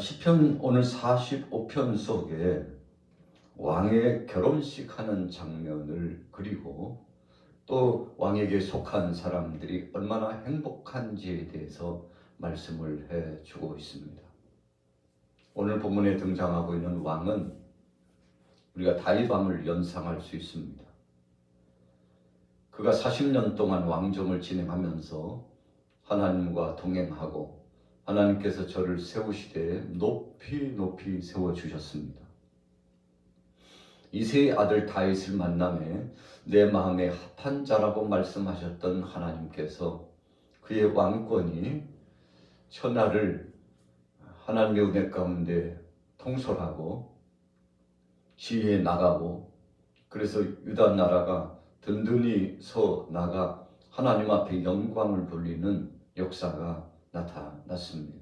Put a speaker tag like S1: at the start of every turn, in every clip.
S1: 시편 오늘 45편 속에 왕의 결혼식 하는 장면을 그리고 또 왕에게 속한 사람들이 얼마나 행복한지에 대해서 말씀을 해주고 있습니다. 오늘 본문에 등장하고 있는 왕은 우리가 다윗 왕을 연상할 수 있습니다. 그가 40년 동안 왕정을 진행하면서 하나님과 동행하고 하나님께서 저를 세우시되 높이 높이 세워주셨습니다. 이새의 아들 다윗을 만남에 내 마음에 합한 자라고 말씀하셨던 하나님께서 그의 왕권이 천하를 하나님의 은혜 가운데 통솔하고 지혜에 나가고 그래서 유다 나라가 든든히 서 나가 하나님 앞에 영광을 돌리는 역사가 나타났습니다.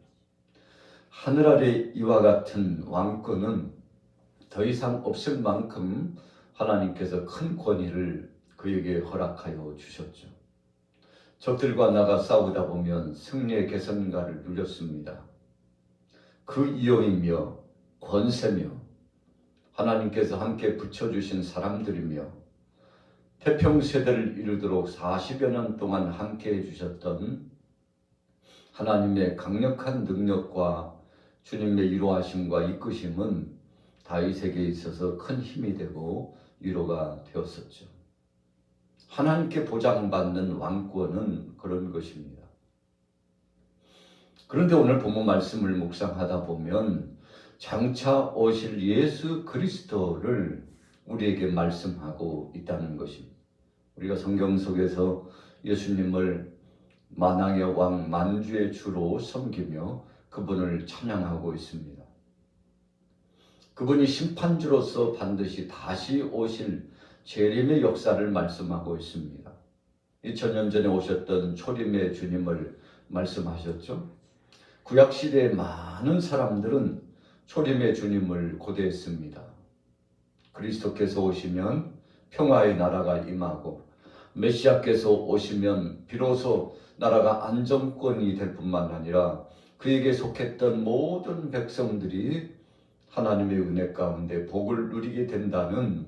S1: 하늘 아래 이와 같은 왕권은 더 이상 없을 만큼 하나님께서 큰 권위를 그에게 허락하여 주셨죠. 적들과 나가 싸우다 보면 승리의 계선가를 누렸습니다. 그 이용이며 권세며 하나님께서 함께 붙여주신 사람들이며 태평세대를 이루도록 40여 년 동안 함께 해주셨던 하나님의 강력한 능력과 주님의 위로하심과 이끄심은 다윗에게 있어서 큰 힘이 되고 위로가 되었었죠. 하나님께 보장받는 왕권은 그런 것입니다. 그런데 오늘 본문 말씀을 묵상하다 보면 장차 오실 예수 그리스도를 우리에게 말씀하고 있다는 것입니다. 우리가 성경 속에서 예수님을 만왕의 왕 만주의 주로 섬기며 그분을 찬양하고 있습니다. 그분이 심판주로서 반드시 다시 오실 재림의 역사를 말씀하고 있습니다. 2000년 전에 오셨던 초림의 주님을 말씀하셨죠. 구약시대의 많은 사람들은 초림의 주님을 고대했습니다. 그리스도께서 오시면 평화의 나라가 임하고 메시아께서 오시면 비로소 나라가 안정권이 될 뿐만 아니라 그에게 속했던 모든 백성들이 하나님의 은혜 가운데 복을 누리게 된다는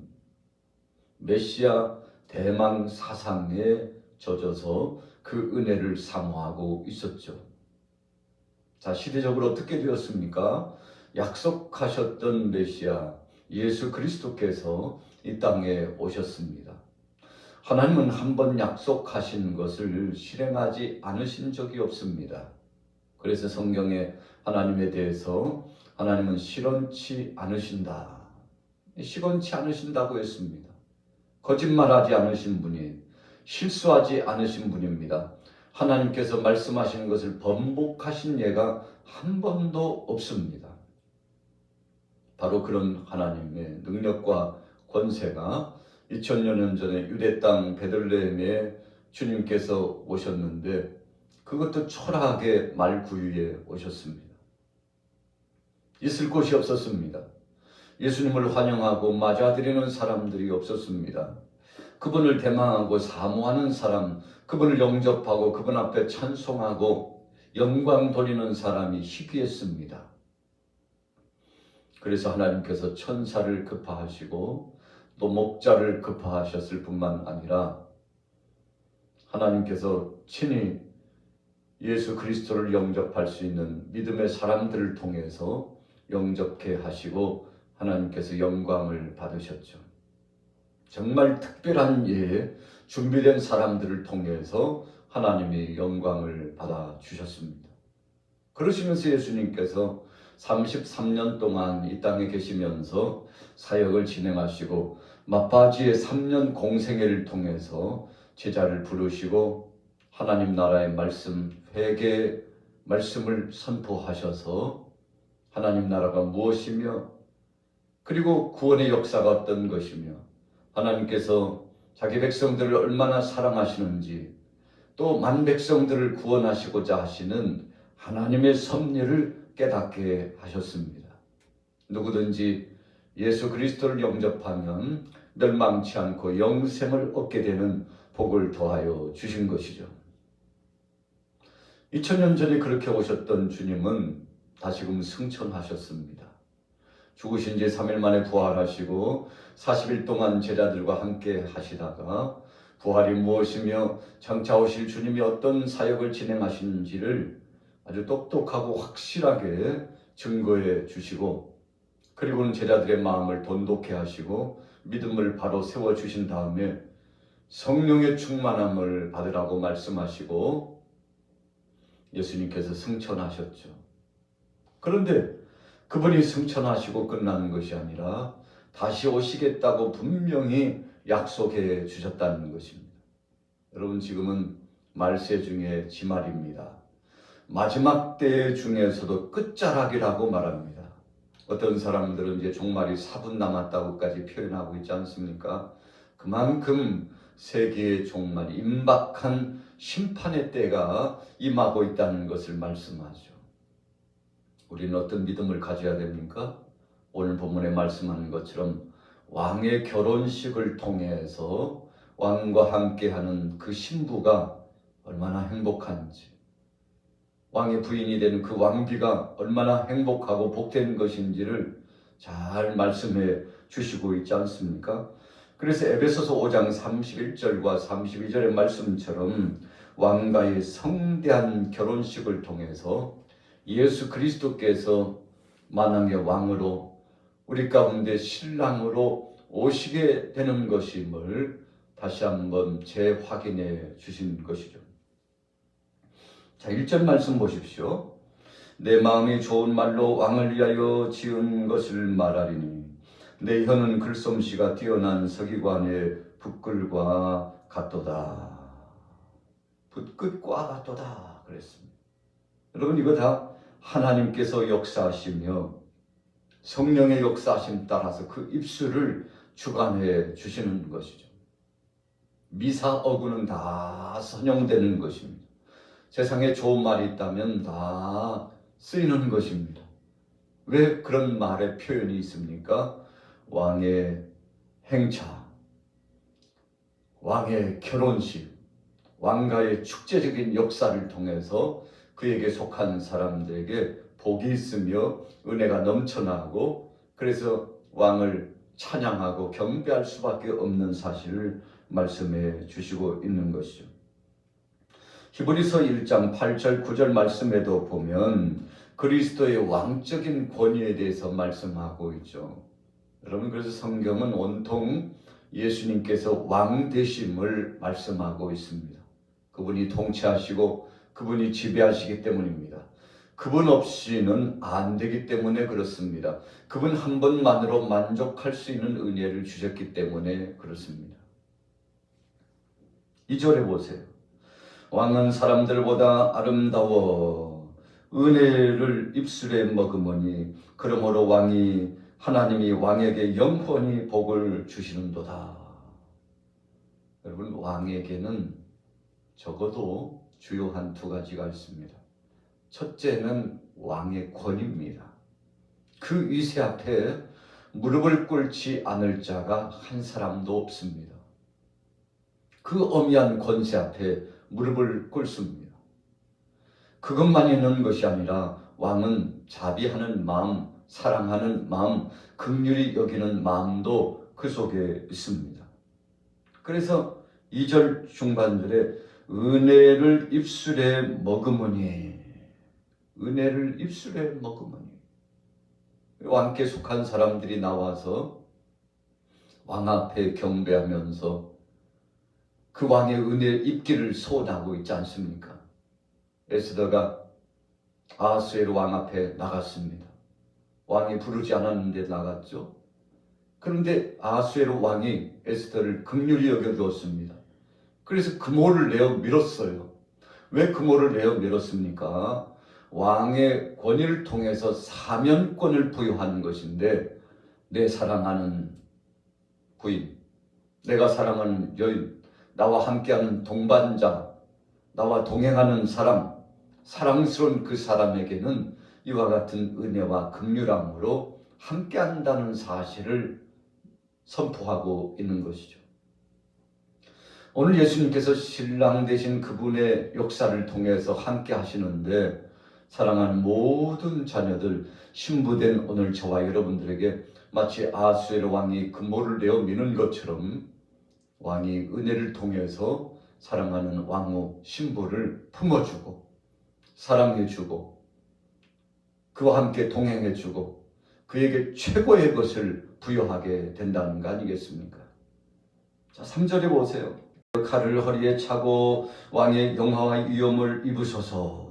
S1: 메시아 대망 사상에 젖어서 그 은혜를 사모하고 있었죠. 자, 시대적으로 어떻게 되었습니까? 약속하셨던 메시아 예수 그리스도께서 이 땅에 오셨습니다. 하나님은 한 번 약속하신 것을 실행하지 않으신 적이 없습니다. 그래서 성경에 하나님에 대해서 하나님은 시건치 않으신다. 시건치 않으신다고 했습니다. 거짓말하지 않으신 분이 실수하지 않으신 분입니다. 하나님께서 말씀하신 것을 번복하신 예가 한 번도 없습니다. 바로 그런 하나님의 능력과 권세가 2000여 년 전에 유대 땅 베들레헴에 주님께서 오셨는데 그것도 초라하게 말구유에 오셨습니다. 있을 곳이 없었습니다. 예수님을 환영하고 맞아들이는 사람들이 없었습니다. 그분을 대망하고 사모하는 사람, 그분을 영접하고 그분 앞에 찬송하고 영광 돌리는 사람이 희귀했습니다. 그래서 하나님께서 천사를 급파하시고 또 목자를 급파하셨을 뿐만 아니라 하나님께서 친히 예수 그리스도를 영접할 수 있는 믿음의 사람들을 통해서 영접케 하시고 하나님께서 영광을 받으셨죠. 정말 특별한 예에 준비된 사람들을 통해서 하나님이 영광을 받아 주셨습니다. 그러시면서 예수님께서 33년 동안 이 땅에 계시면서 사역을 진행하시고 막바지의 3년 공생애를 통해서 제자를 부르시고 하나님 나라의 말씀, 회개의 말씀을 선포하셔서 하나님 나라가 무엇이며 그리고 구원의 역사가 어떤 것이며 하나님께서 자기 백성들을 얼마나 사랑하시는지 또 만 백성들을 구원하시고자 하시는 하나님의 섭리를 깨닫게 하셨습니다. 누구든지 예수 그리스도를 영접하면 멸망치 않고 영생을 얻게 되는 복을 더하여 주신 것이죠. 2000년 전에 그렇게 오셨던 주님은 다시금 승천하셨습니다. 죽으신 지 3일 만에 부활하시고 40일 동안 제자들과 함께 하시다가 부활이 무엇이며 장차 오실 주님이 어떤 사역을 진행하시는지를 아주 똑똑하고 확실하게 증거해 주시고, 그리고는 제자들의 마음을 돈독해 하시고 믿음을 바로 세워 주신 다음에 성령의 충만함을 받으라고 말씀하시고 예수님께서 승천하셨죠. 그런데 그분이 승천하시고 끝나는 것이 아니라 다시 오시겠다고 분명히 약속해 주셨다는 것입니다. 여러분, 지금은 말세 중에 지말입니다. 마지막 때 중에서도 끝자락이라고 말합니다. 어떤 사람들은 이제 종말이 4분 남았다고까지 표현하고 있지 않습니까? 그만큼 세계의 종말, 임박한 심판의 때가 임하고 있다는 것을 말씀하죠. 우리는 어떤 믿음을 가져야 됩니까? 오늘 본문에 말씀하는 것처럼 왕의 결혼식을 통해서 왕과 함께하는 그 신부가 얼마나 행복한지, 왕의 부인이 되는 그 왕비가 얼마나 행복하고 복된 것인지를 잘 말씀해 주시고 있지 않습니까? 그래서 에베소서 5장 31절과 32절의 말씀처럼 왕과의 성대한 결혼식을 통해서 예수 그리스도께서 만왕의 왕으로 우리 가운데 신랑으로 오시게 되는 것임을 다시 한번 재확인해 주신 것이죠. 자, 1절 말씀 보십시오. 내 마음이 좋은 말로 왕을 위하여 지은 것을 말하리니 내 혀는 글솜씨가 뛰어난 서기관의 붓글과 같도다. 붓끝과 같도다 그랬습니다. 여러분, 이거 다 하나님께서 역사하시며 성령의 역사하심 따라서 그 입술을 주관해 주시는 것이죠. 미사 어구는 다 선용되는 것입니다. 세상에 좋은 말이 있다면 다 쓰이는 것입니다. 왜 그런 말의 표현이 있습니까? 왕의 행차, 왕의 결혼식, 왕가의 축제적인 역사를 통해서 그에게 속한 사람들에게 복이 있으며 은혜가 넘쳐나고, 그래서 왕을 찬양하고 경배할 수밖에 없는 사실을 말씀해 주시고 있는 것이죠. 히브리서 1장 8절 9절 말씀에도 보면 그리스도의 왕적인 권위에 대해서 말씀하고 있죠. 여러분, 그래서 성경은 온통 예수님께서 왕 되심을 말씀하고 있습니다. 그분이 통치하시고 그분이 지배하시기 때문입니다. 그분 없이는 안 되기 때문에 그렇습니다. 그분 한 번만으로 만족할 수 있는 은혜를 주셨기 때문에 그렇습니다. 2절에 보세요. 왕은 사람들보다 아름다워 은혜를 입술에 머금으니 그러므로 하나님이 왕에게 영원히 복을 주시는도다. 여러분, 왕에게는 적어도 주요한 두 가지가 있습니다. 첫째는 왕의 권위입니다. 그 위세 앞에 무릎을 꿇지 않을 자가 한 사람도 없습니다. 그 어미한 권세 앞에 무릎을 꿇습니다. 그것만 있는 것이 아니라 왕은 자비하는 마음, 사랑하는 마음, 긍휼히 여기는 마음도 그 속에 있습니다. 그래서 2절 중반절에 은혜를 입술에 머금으니, 은혜를 입술에 머금으니, 왕께 속한 사람들이 나와서 왕 앞에 경배하면서 그 왕의 은혜 입기를 소원하고 있지 않습니까? 에스더가 아하수에로 왕 앞에 나갔습니다. 왕이 부르지 않았는데 나갔죠. 그런데 아하수에로 왕이 에스더를 긍휼히 여겨주었습니다. 그래서 금호를 내어 밀었어요. 왜 금호를 내어 밀었습니까? 왕의 권위를 통해서 사면권을 부여하는 것인데, 내 사랑하는 부인, 내가 사랑하는 여인, 나와 함께하는 동반자, 나와 동행하는 사람, 사랑스러운 그 사람에게는 이와 같은 은혜와 긍휼함으로 함께한다는 사실을 선포하고 있는 것이죠. 오늘 예수님께서 신랑 되신 그분의 역사를 통해서 함께 하시는데 사랑하는 모든 자녀들, 신부된 오늘 저와 여러분들에게 마치 아수엘 왕이 금모를 내어 미는 것처럼 왕이 은혜를 통해서 사랑하는 왕후 신부를 품어주고 사랑해주고 그와 함께 동행해주고 그에게 최고의 것을 부여하게 된다는 거 아니겠습니까? 자, 3절에 보세요. 칼을 허리에 차고 왕의 영화와 위엄을 입으소서.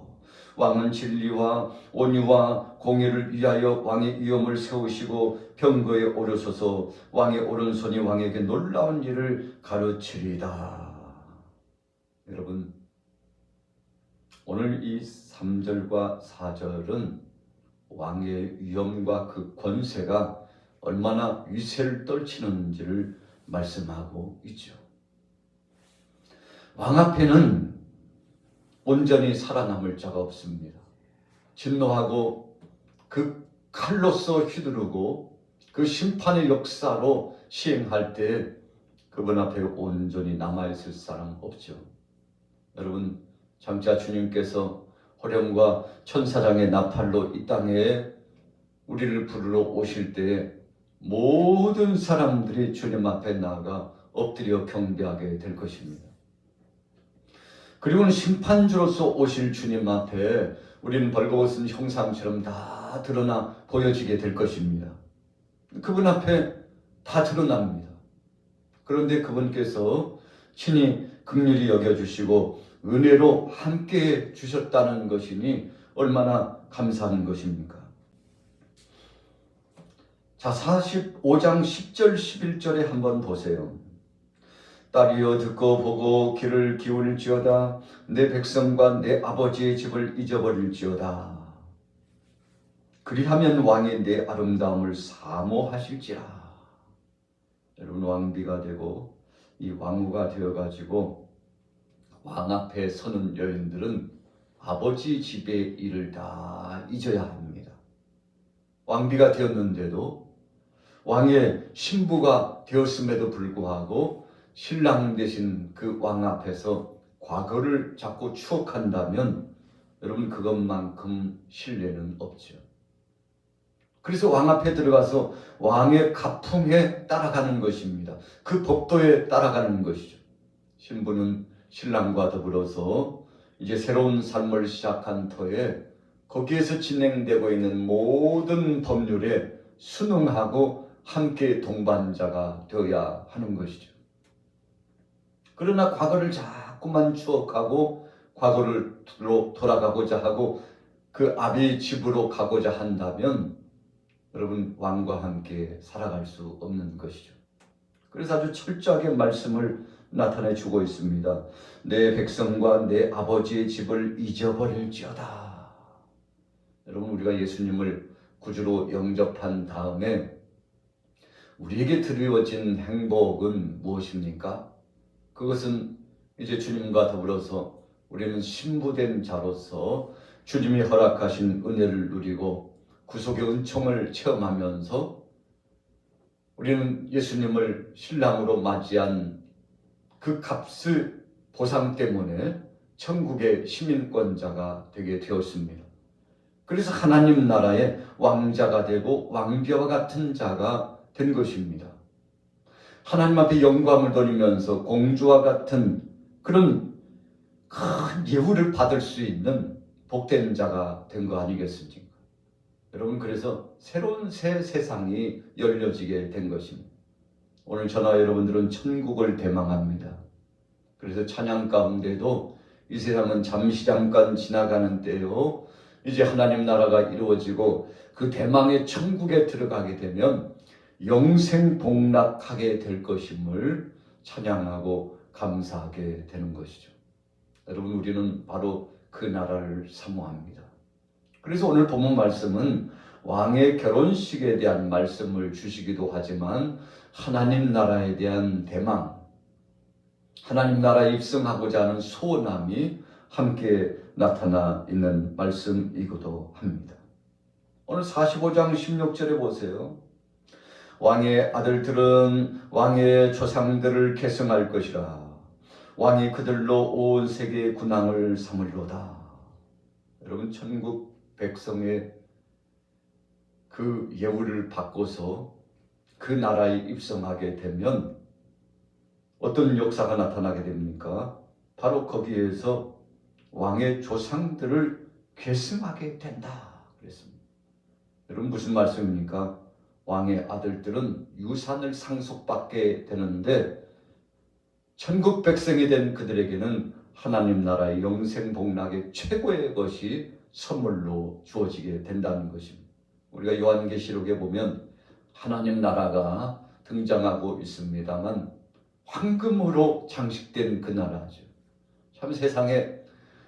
S1: 왕은 진리와 온유와 공의를 위하여 왕의 위엄을 세우시고 병거에 오르소서. 왕의 오른손이 왕에게 놀라운 일을 가르치리다. 여러분, 오늘 이 3절과 4절은 왕의 위엄과 그 권세가 얼마나 위세를 떨치는지를 말씀하고 있죠. 왕 앞에는 온전히 살아남을 자가 없습니다. 진노하고 그 칼로서 휘두르고 그 심판의 역사로 시행할 때 그분 앞에 온전히 남아있을 사람 없죠. 여러분, 장차 주님께서 호령과 천사장의 나팔로 이 땅에 우리를 부르러 오실 때 모든 사람들이 주님 앞에 나아가 엎드려 경배하게 될 것입니다. 그리고는 심판주로서 오실 주님 앞에 우리는 벌거벗은 형상처럼 다 드러나 보여지게 될 것입니다. 그분 앞에 다 드러납니다. 그런데 그분께서 친히 긍휼히 여겨주시고 은혜로 함께 주셨다는 것이니 얼마나 감사한 것입니까? 자, 45장 10절 11절에 한번 보세요. 딸이여 듣고 보고 귀를 기울일지어다. 내 백성과 내 아버지의 집을 잊어버릴지어다. 그리하면 왕이 내 아름다움을 사모하실지라. 여러분, 왕비가 되고 이 왕후가 되어가지고 왕 앞에 서는 여인들은 아버지 집의 일을 다 잊어야 합니다. 왕비가 되었는데도 왕의 신부가 되었음에도 불구하고 신랑 되신 그 왕 앞에서 과거를 자꾸 추억한다면 여러분, 그것만큼 신뢰는 없죠. 그래서 왕 앞에 들어가서 왕의 가풍에 따라가는 것입니다. 그 법도에 따라가는 것이죠. 신부는 신랑과 더불어서 이제 새로운 삶을 시작한 터에 거기에서 진행되고 있는 모든 법률에 순응하고 함께 동반자가 되어야 하는 것이죠. 그러나 과거를 자꾸만 추억하고 과거로 돌아가고자 하고 그 아비 집으로 가고자 한다면 여러분, 왕과 함께 살아갈 수 없는 것이죠. 그래서 아주 철저하게 말씀을 나타내 주고 있습니다. 내 백성과 내 아버지의 집을 잊어버릴지어다. 여러분, 우리가 예수님을 구주로 영접한 다음에 우리에게 드리워진 행복은 무엇입니까? 그것은 이제 주님과 더불어서 우리는 신부된 자로서 주님이 허락하신 은혜를 누리고 구속의 은총을 체험하면서 우리는 예수님을 신랑으로 맞이한 그 값을 보상 때문에 천국의 시민권자가 되게 되었습니다. 그래서 하나님 나라의 왕자가 되고 왕비와 같은 자가 된 것입니다. 하나님 앞에 영광을 돌리면서 공주와 같은 그런 큰 예우를 받을 수 있는 복된 자가 된 거 아니겠습니까? 여러분, 그래서 새로운 새 세상이 열려지게 된 것입니다. 오늘 저나 여러분들은 천국을 대망합니다. 그래서 찬양 가운데도 이 세상은 잠시 잠깐 지나가는 때요, 이제 하나님 나라가 이루어지고 그 대망의 천국에 들어가게 되면 영생 복락하게 될 것임을 찬양하고 감사하게 되는 것이죠. 여러분, 우리는 바로 그 나라를 사모합니다. 그래서 오늘 본문 말씀은 왕의 결혼식에 대한 말씀을 주시기도 하지만 하나님 나라에 대한 대망, 하나님 나라에 입성하고자 하는 소원함이 함께 나타나 있는 말씀이기도 합니다. 오늘 45장 16절에 보세요. 왕의 아들들은 왕의 조상들을 계승할 것이라. 왕이 그들로 온 세계의 군왕을 삼으리로다. 여러분, 천국 백성의 그 예우를 받고서 그 나라에 입성하게 되면 어떤 역사가 나타나게 됩니까? 바로 거기에서 왕의 조상들을 계승하게 된다 그랬습니다. 여러분, 무슨 말씀입니까? 왕의 아들들은 유산을 상속받게 되는데 천국 백성이 된 그들에게는 하나님 나라의 영생복락의 최고의 것이 선물로 주어지게 된다는 것입니다. 우리가 요한계시록에 보면 하나님 나라가 등장하고 있습니다만 황금으로 장식된 그 나라죠. 참 세상에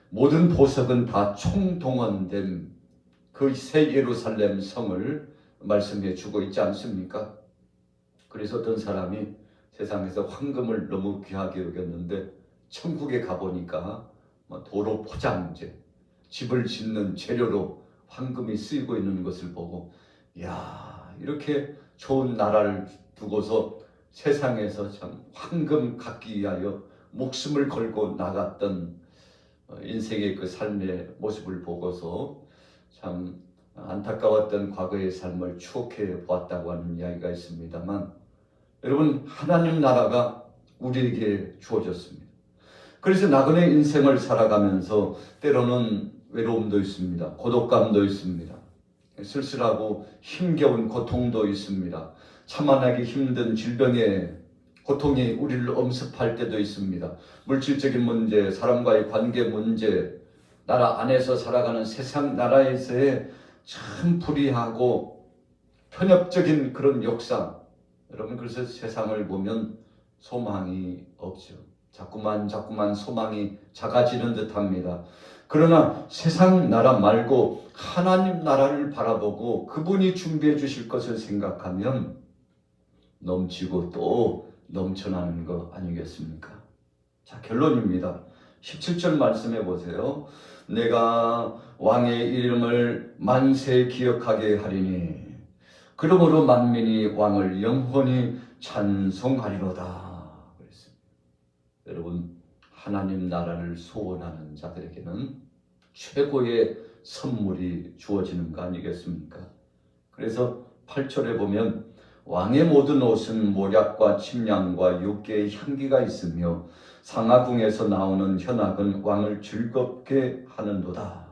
S1: 모든 보석은 다 총동원된 그 새 예루살렘 성을 말씀해 주고 있지 않습니까? 그래서 어떤 사람이 세상에서 황금을 너무 귀하게 여겼는데 천국에 가보니까 도로 포장재, 집을 짓는 재료로 황금이 쓰이고 있는 것을 보고, 야, 이렇게 좋은 나라를 두고서 세상에서 참 황금 갖기 위하여 목숨을 걸고 나갔던 인생의 그 삶의 모습을 보고서 참 안타까웠던 과거의 삶을 추억해 보았다고 하는 이야기가 있습니다만, 여러분, 하나님 나라가 우리에게 주어졌습니다. 그래서 나그네 인생을 살아가면서 때로는 외로움도 있습니다. 고독감도 있습니다. 쓸쓸하고 힘겨운 고통도 있습니다. 참아내기 힘든 질병의 고통이 우리를 엄습할 때도 있습니다. 물질적인 문제, 사람과의 관계 문제, 나라 안에서 살아가는 세상 나라에서의 참 불의하고 편협적인 그런 역사. 여러분, 그래서 세상을 보면 소망이 없죠. 자꾸만 소망이 작아지는 듯합니다. 그러나 세상 나라 말고 하나님 나라를 바라보고 그분이 준비해 주실 것을 생각하면 넘치고 또 넘쳐나는 거 아니겠습니까? 자, 결론입니다. 17절 말씀해 보세요. 내가 왕의 이름을 만세 기억하게 하리니 그러므로 만민이 왕을 영원히 찬송하리로다 그랬습니다. 여러분, 하나님 나라를 소원하는 자들에게는 최고의 선물이 주어지는 거 아니겠습니까? 그래서 8절에 보면 왕의 모든 옷은 모략과 침량과 육개의 향기가 있으며 상하궁에서 나오는 현악은 왕을 즐겁게 하는도다.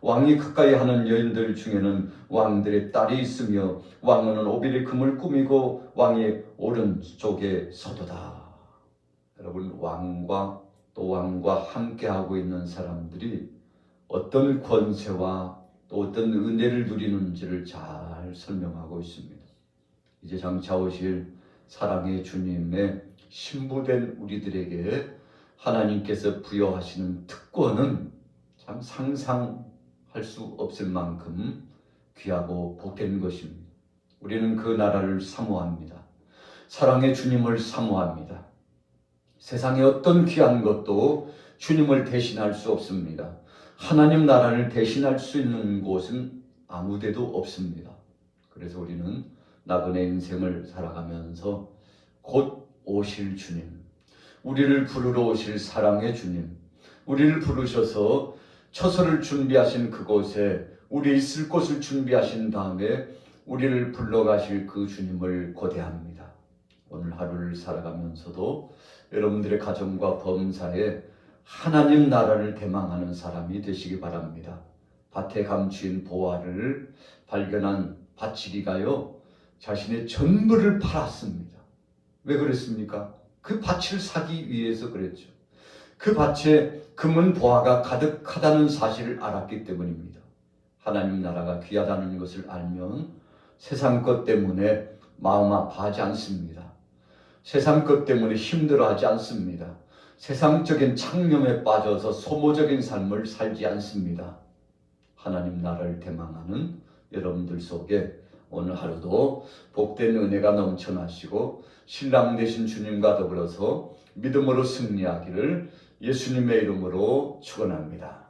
S1: 왕이 가까이 하는 여인들 중에는 왕들의 딸이 있으며 왕은 오빌의 금을 꾸미고 왕의 오른쪽에 서도다. 여러분, 왕과 또 왕과 함께하고 있는 사람들이 어떤 권세와 또 어떤 은혜를 누리는지를 잘 설명하고 있습니다. 이제 장차 오실 사랑의 주님의 신부된 우리들에게 하나님께서 부여하시는 특권은 참 상상할 수 없을 만큼 귀하고 복된 것입니다. 우리는 그 나라를 사모합니다. 사랑의 주님을 사모합니다. 세상의 어떤 귀한 것도 주님을 대신할 수 없습니다. 하나님 나라를 대신할 수 있는 곳은 아무 데도 없습니다. 그래서 우리는 나그네 인생을 살아가면서 곧 오실 주님, 우리를 부르러 오실 사랑의 주님, 우리를 부르셔서 처소를 준비하신 그곳에 우리 있을 곳을 준비하신 다음에 우리를 불러가실 그 주님을 고대합니다. 오늘 하루를 살아가면서도 여러분들의 가정과 범사에 하나님 나라를 대망하는 사람이 되시기 바랍니다. 밭에 감추인 보화를 발견한 밭지기가요, 자신의 전부를 팔았습니다. 왜 그랬습니까? 그 밭을 사기 위해서 그랬죠. 그 밭에 금은 보화가 가득하다는 사실을 알았기 때문입니다. 하나님 나라가 귀하다는 것을 알면 세상 것 때문에 마음 아파하지 않습니다. 세상 것 때문에 힘들어하지 않습니다. 세상적인 창념에 빠져서 소모적인 삶을 살지 않습니다. 하나님 나라를 대망하는 여러분들 속에 오늘 하루도 복된 은혜가 넘쳐나시고 신랑 되신 주님과 더불어서 믿음으로 승리하기를 예수님의 이름으로 축원합니다.